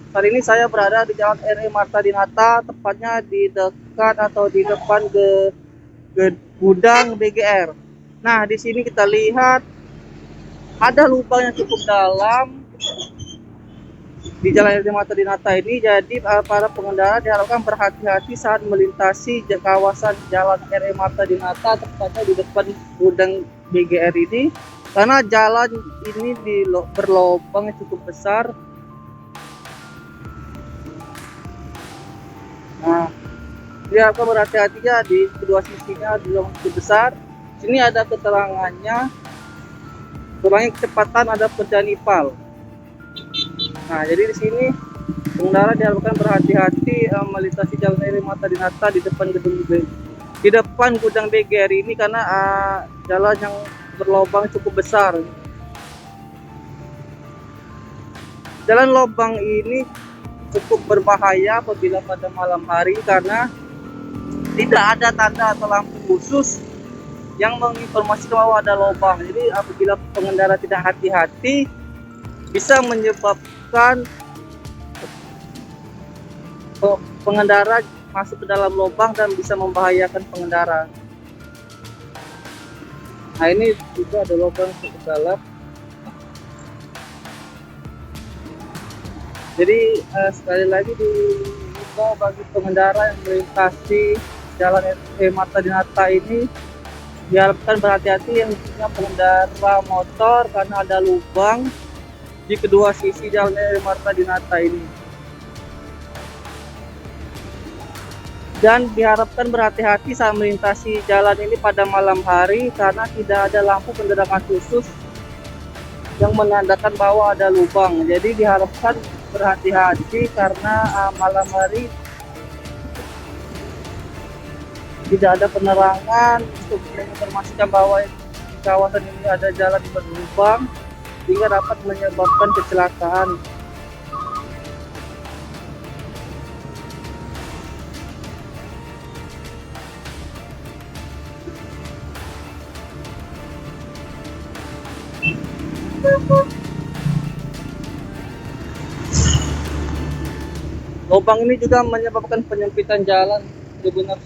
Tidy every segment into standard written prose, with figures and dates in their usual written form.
Kali ini saya berada di Jalan RE Marta Dinata, tepatnya di dekat atau di depan gudang BGR. Nah, di sini kita lihat ada lubang yang cukup dalam di Jalan RE Marta Dinata ini. Jadi para pengendara diharapkan berhati-hati saat melintasi kawasan Jalan RE Marta Dinata, tepatnya di depan gudang BGR ini, karena jalan ini berlubang yang cukup besar. Nah, dia akan berhati-hati ya di kedua sisinya di lubang cukup besar. Sini ada keterangannya, kurangi kecepatan, ada penjanipal. Nah, jadi di sini pengendara diharapkan berhati-hati melintasi Jalan RE Marta Dinata di depan gudang BGR ini, karena jalan yang berlubang cukup besar. Jalan lubang ini cukup berbahaya apabila pada malam hari, karena tidak ada tanda atau lampu khusus yang menginformasikan bahwa ada lubang. Jadi apabila pengendara tidak hati-hati, bisa menyebabkan pengendara masuk ke dalam lubang dan bisa membahayakan pengendara. Nah, ini juga ada lubang cukup dalam. Jadi sekali lagi diimbau bagi pengendara yang melintasi Jalan RE Marta Dinata ini, diharapkan berhati-hati, yang khususnya pengendara motor, karena ada lubang di kedua sisi Jalan RE Marta Dinata ini. Dan diharapkan berhati-hati saat melintasi jalan ini pada malam hari, karena tidak ada lampu penerangan khusus yang menandakan bahwa ada lubang. Jadi diharapkan berhati-hati, karena malam hari tidak ada penerangan untuk menginformasikan bahwa di kawasan ini ada jalan berlubang, sehingga dapat menyebabkan kecelakaan. Lubang ini juga menyebabkan penyempitan jalan benar.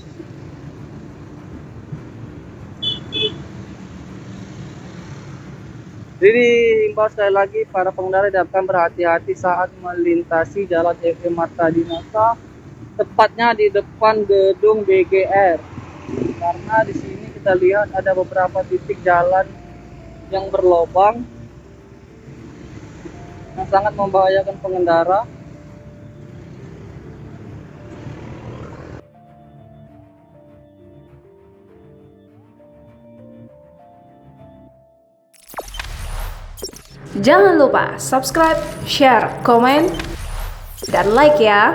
Jadi imbau sekali lagi, para pengendara diharapkan berhati-hati saat melintasi Jalan RE Marta Dinata, tepatnya di depan gedung BGR. Karena di sini kita lihat ada beberapa titik jalan yang berlubang yang sangat membahayakan pengendara. Jangan lupa subscribe, share, komen, dan like ya.